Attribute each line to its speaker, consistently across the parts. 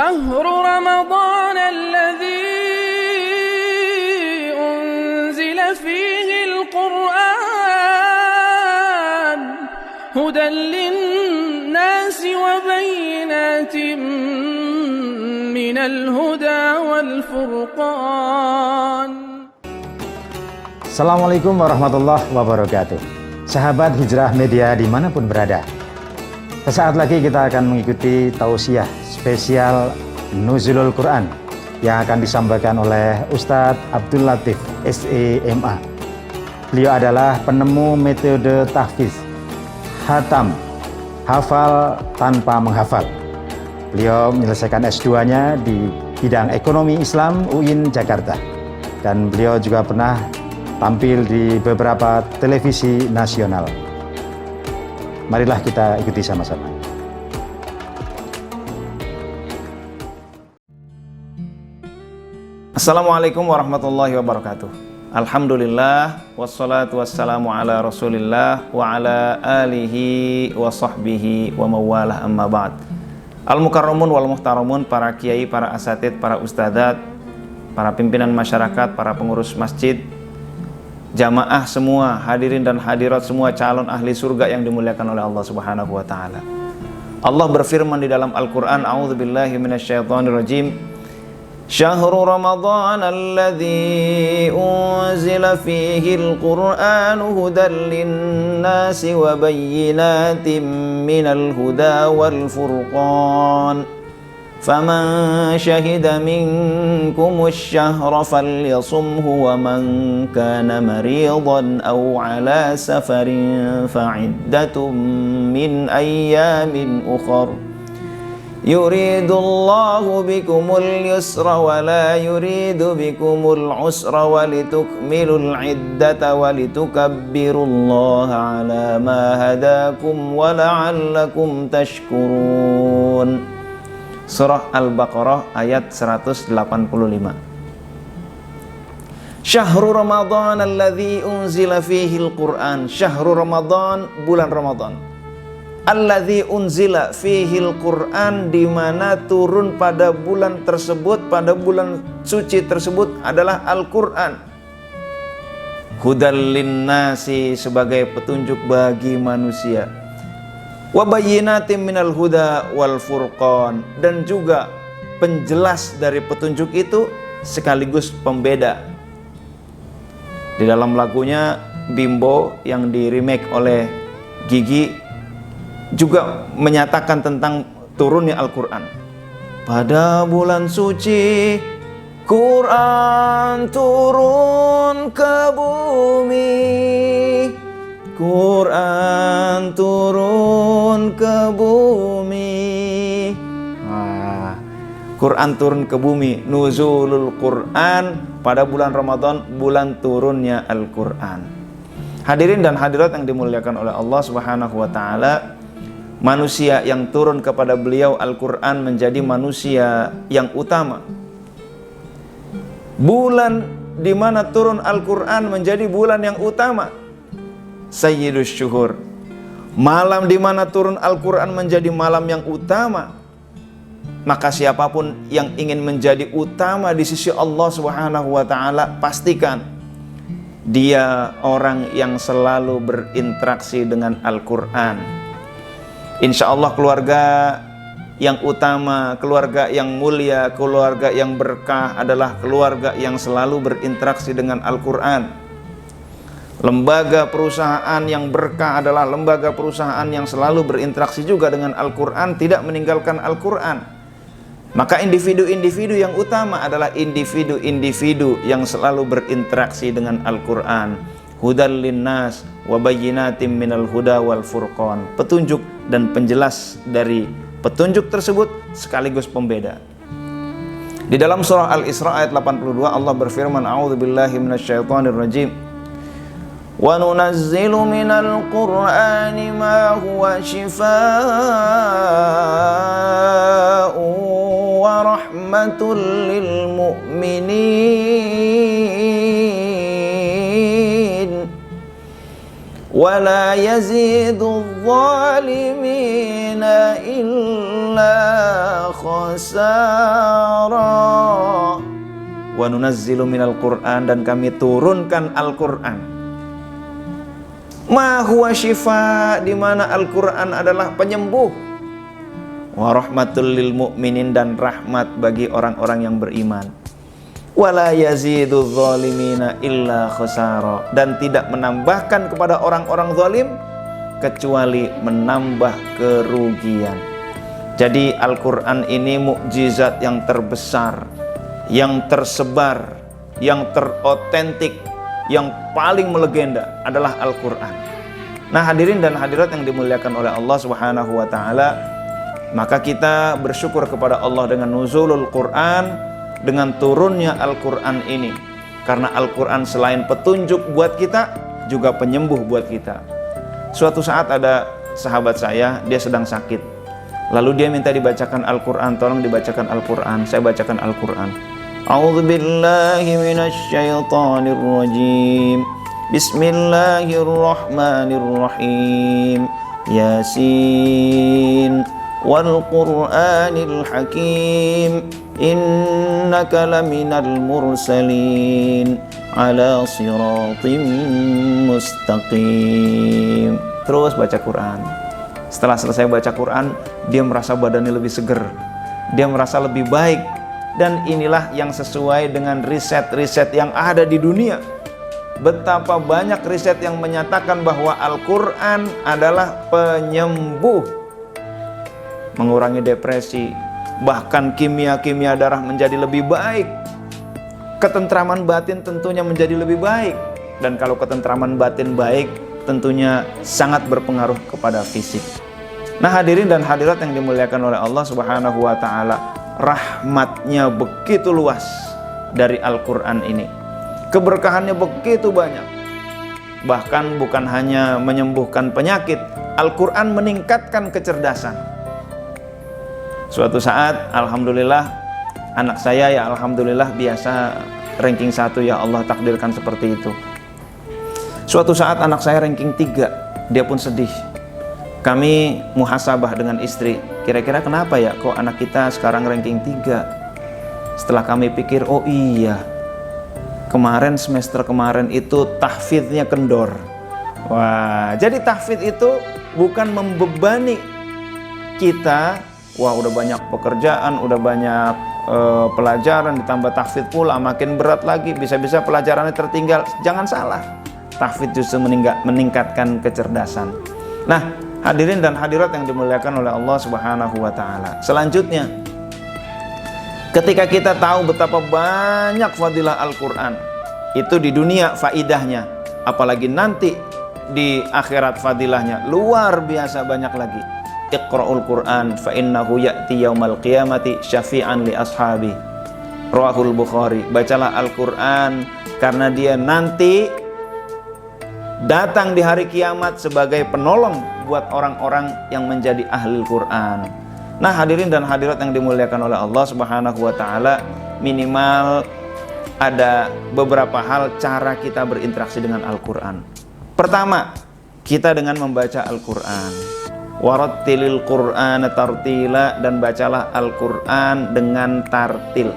Speaker 1: شهر رمضان الذي أنزل فيه القرآن هدى للناس وبينات من الهدى والفرقان.
Speaker 2: Assalamualaikum warahmatullahi wabarakatuh. Sahabat Hijrah Media dimanapun berada, sesaat lagi kita akan mengikuti tausiah spesial Nuzulul Quran yang akan disampaikan oleh Ustadz Abdul Latif SEMA. Beliau adalah penemu metode tahfiz, khatam, hafal tanpa menghafal. Beliau menyelesaikan S2-nya di bidang ekonomi Islam UIN Jakarta, dan beliau juga pernah tampil di beberapa televisi nasional. Marilah kita ikuti sama-sama.
Speaker 3: Assalamualaikum warahmatullahi wabarakatuh. Alhamdulillah, wassalatu wassalamu ala rasulillah wa ala alihi wa sahbihi wa mawalah, amma ba'd. Al-mukarramun wal muhtaramun, para kiai, para asatid, para ustadzat, para pimpinan masyarakat, para pengurus masjid, jamaah semua, hadirin dan hadirat semua calon ahli surga yang dimuliakan oleh Allah Subhanahu wa taala. Allah berfirman di dalam Al-Qur'an, a'udzubillahi minasyaitonirrajim. Syahrul Ramadan alladzi unzila fihi al-Qur'an hudan lin-nasi wa bayyinatin minal huda wal furqan. فَمَنْ شَهِدَ مِنْكُمُ الشَّهْرَ فَلْيَصُمْهُ وَمَنْ كَانَ مَرِيضًا أَوْ عَلَى سَفَرٍ فَعِدَّةٌ مِنْ أَيَّامٍ أُخَرَ يُرِيدُ اللَّهُ بِكُمُ الْيُسْرَ وَلَا يُرِيدُ بِكُمُ الْعُسْرَ وَلِتُكْمِلُوا الْعِدَّةَ وَلِتُكَبِّرُوا اللَّهَ عَلَى مَا هَدَاكُمْ وَلَعَلَّكُمْ تَشْكُرُونَ. Surah Al-Baqarah ayat 185. Syahrul Ramadan alladzi unzila fihi al-Qur'an. Syahrul Ramadan, bulan Ramadan. Alladzi unzila fihi al-Qur'an, di mana turun pada bulan tersebut, pada bulan suci tersebut adalah Al-Qur'an. Hudal linnasi, sebagai petunjuk bagi manusia. Wa bayyinatin minal huda wal furqan, dan juga penjelas dari petunjuk itu sekaligus pembeda. Di dalam lagunya Bimbo yang di remake oleh Gigi juga menyatakan tentang turunnya Al-Quran. Pada bulan suci Quran turun ke bumi, Quran turun ke bumi. Quran turun ke bumi, nuzulul Quran, pada bulan Ramadan, bulan turunnya Al-Quran. Hadirin dan hadirat yang dimuliakan oleh Allah Subhanahu wa taala, manusia yang turun kepada beliau Al-Quran menjadi manusia yang utama. Bulan di mana turun Al-Quran menjadi bulan yang utama, Sayyidus Syuhur. Malam di mana turun Al-Quran menjadi malam yang utama. Maka siapapun yang ingin menjadi utama di sisi Allah Subhanahu wa ta'ala, pastikan dia orang yang selalu berinteraksi dengan Al-Quran. Insya Allah keluarga yang utama, keluarga yang mulia, keluarga yang berkah adalah keluarga yang selalu berinteraksi dengan Al-Quran. Lembaga perusahaan yang berkah adalah lembaga perusahaan yang selalu berinteraksi juga dengan Al-Quran, tidak meninggalkan Al-Quran. Maka individu-individu yang utama adalah individu-individu yang selalu berinteraksi dengan Al-Quran. Hudal linnas wa bayyinatin minal huda wal furqan, petunjuk dan penjelas dari petunjuk tersebut sekaligus pembeda. Di dalam surah Al-Isra ayat 82 Allah berfirman, a'udzubillahi minasyaitonirrajim. Wa nunazzilu minal Qur'ani ma huwa shifaa'un wa rahmatul lil mu'minin wala yazidul zalimina illa khasara. Wa nunazzilu minal Qur'an, dan kami turunkan Al-Qur'an. Ma huwa syifa, di mana Al-Qur'an adalah penyembuh. Wa rahmatul lil mu'minin, dan rahmat bagi orang-orang yang beriman. Wala yaziduz zalimina illa khasara, dan tidak menambahkan kepada orang-orang zalim kecuali menambah kerugian. Jadi Al-Qur'an ini mukjizat yang terbesar, yang tersebar, yang terotentik, yang paling melegenda adalah Al-Qur'an. Nah, hadirin dan hadirat yang dimuliakan oleh Allah Subhanahu wa taala, maka kita bersyukur kepada Allah dengan nuzulul Qur'an, dengan turunnya Al-Qur'an ini. Karena Al-Qur'an selain petunjuk buat kita, juga penyembuh buat kita. Suatu saat ada sahabat saya, dia sedang sakit. Lalu dia minta dibacakan Al-Qur'an, tolong dibacakan Al-Qur'an. Saya bacakan Al-Qur'an. A'udzu billahi minasy syaithanir rajim. Bismillahirrahmanirrahim. Yasin wal Qur'anil Hakim. Innaka laminal mursalin ala siratim mustaqim. Terus baca Quran. Setelah selesai baca Quran, dia merasa badannya lebih seger, dia merasa lebih baik. Dan inilah yang sesuai dengan riset-riset yang ada di dunia. Betapa banyak riset yang menyatakan bahwa Al-Qur'an adalah penyembuh, mengurangi depresi, bahkan kimia-kimia darah menjadi lebih baik. Ketentraman batin tentunya menjadi lebih baik. Dan kalau ketentraman batin baik, tentunya sangat berpengaruh kepada fisik. Nah, hadirin dan hadirat yang dimuliakan oleh Allah Subhanahu wa taala, rahmatnya begitu luas dari Al-Qur'an ini. Keberkahannya begitu banyak. Bahkan bukan hanya menyembuhkan penyakit, Al-Qur'an meningkatkan kecerdasan. Suatu saat, alhamdulillah, anak saya ya alhamdulillah biasa ranking 1, ya Allah takdirkan seperti itu. Suatu saat anak saya ranking 3, dia pun sedih. Kami muhasabah dengan istri, kira-kira kenapa ya kok anak kita sekarang ranking 3? Setelah kami pikir, oh iya, kemarin semester kemarin itu tahfidznya kendor. Wah, jadi tahfidz itu bukan membebani kita. Wah, udah banyak pekerjaan, udah banyak pelajaran, ditambah tahfidz pula, makin berat lagi, bisa-bisa pelajarannya tertinggal. Jangan salah, tahfidz justru meningkatkan kecerdasan. Nah, hadirin dan hadirat yang dimuliakan oleh Allah Subhanahu wa taala. Selanjutnya, ketika kita tahu betapa banyak fadilah Al-Qur'an, itu di dunia faidahnya, apalagi nanti di akhirat fadilahnya luar biasa banyak lagi. Iqra'ul Qur'an fa innahu ya'ti yaumal qiyamati syafi'an li ashabi. Rawahul Bukhari. Bacalah Al-Qur'an karena dia nanti datang di hari kiamat sebagai penolong buat orang-orang yang menjadi ahli Al-Qur'an. Nah, hadirin dan hadirat yang dimuliakan oleh Allah Subhanahu wa taala, minimal ada beberapa hal cara kita berinteraksi dengan Al-Qur'an. Pertama, kita dengan membaca Al-Qur'an. Warattilil Qur'ana tartila, dan bacalah Al-Qur'an dengan tartil.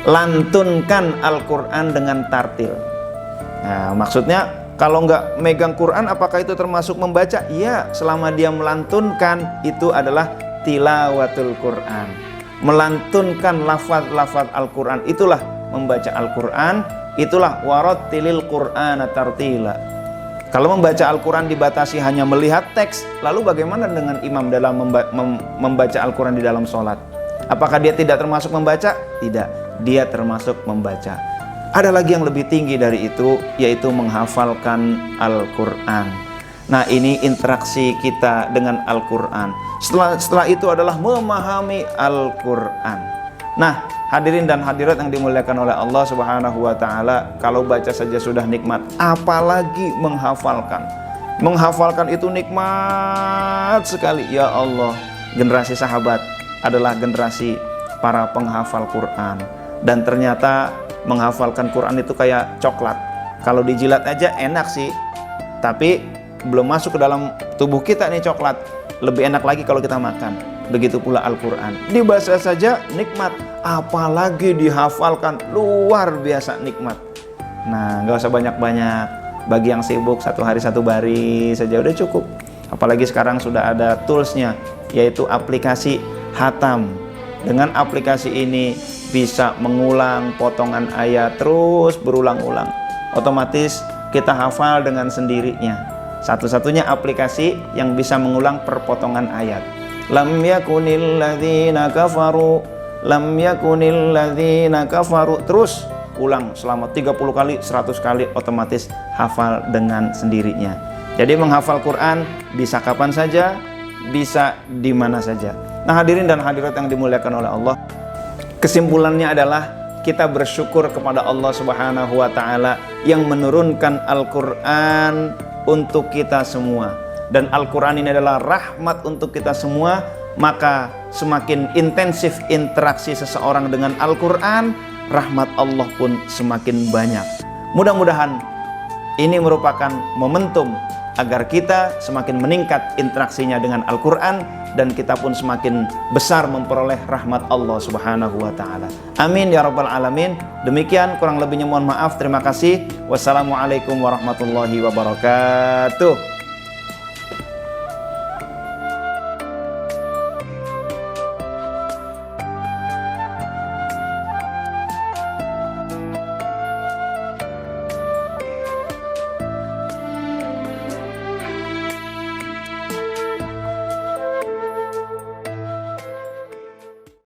Speaker 3: Lantunkan Al-Qur'an dengan tartil. Nah, maksudnya kalau nggak megang Qur'an, apakah itu termasuk membaca? Iya, selama dia melantunkan, itu adalah tilawatul Qur'an. Melantunkan lafaz-lafaz Al-Qur'an, itulah membaca Al-Qur'an, itulah warattilil Qur'ana tartila. Kalau membaca Al-Quran dibatasi hanya melihat teks, lalu bagaimana dengan imam dalam membaca Al-Quran di dalam sholat? Apakah dia tidak termasuk membaca? Tidak, dia termasuk membaca. Ada lagi yang lebih tinggi dari itu, yaitu menghafalkan Al-Quran. Nah, ini interaksi kita dengan Al-Quran. Setelah itu adalah memahami Al-Quran. Nah, hadirin dan hadirat yang dimuliakan oleh Allah Subhanahu wa taala, kalau baca saja sudah nikmat, apalagi menghafalkan. Menghafalkan itu nikmat sekali. Ya Allah, generasi sahabat adalah generasi para penghafal Quran. Dan ternyata menghafalkan Quran itu kayak coklat. Kalau dijilat aja enak sih, tapi belum masuk ke dalam tubuh kita nih coklat, lebih enak lagi kalau kita makan. Begitu pula Al-Quran, dibaca saja nikmat, apalagi dihafalkan, luar biasa nikmat. Nah, nggak usah banyak-banyak. Bagi yang sibuk 1 hari 1 baris saja udah cukup. Apalagi sekarang sudah ada toolsnya, yaitu aplikasi Khatam. Dengan aplikasi ini bisa mengulang potongan ayat terus berulang-ulang. Otomatis kita hafal dengan sendirinya. Satu-satunya aplikasi yang bisa mengulang perpotongan ayat. Lam yakunil ladzina kafaru, lam yakunil ladzina kafaru, terus ulang selama 30 kali, 100 kali, otomatis hafal dengan sendirinya. Jadi menghafal Quran bisa kapan saja, bisa di mana saja. Nah, hadirin dan hadirat yang dimuliakan oleh Allah, kesimpulannya adalah kita bersyukur kepada Allah Subhanahu wa taala yang menurunkan Al-Qur'an untuk kita semua. Dan Al-Quran ini adalah rahmat untuk kita semua. Maka semakin intensif interaksi seseorang dengan Al-Quran, rahmat Allah pun semakin banyak. Mudah-mudahan ini merupakan momentum agar kita semakin meningkat interaksinya dengan Al-Quran, dan kita pun semakin besar memperoleh rahmat Allah Subhanahu wa ta'ala. Amin ya rabbal alamin. Demikian, kurang lebihnya mohon maaf. Terima kasih. Wassalamualaikum warahmatullahi wabarakatuh.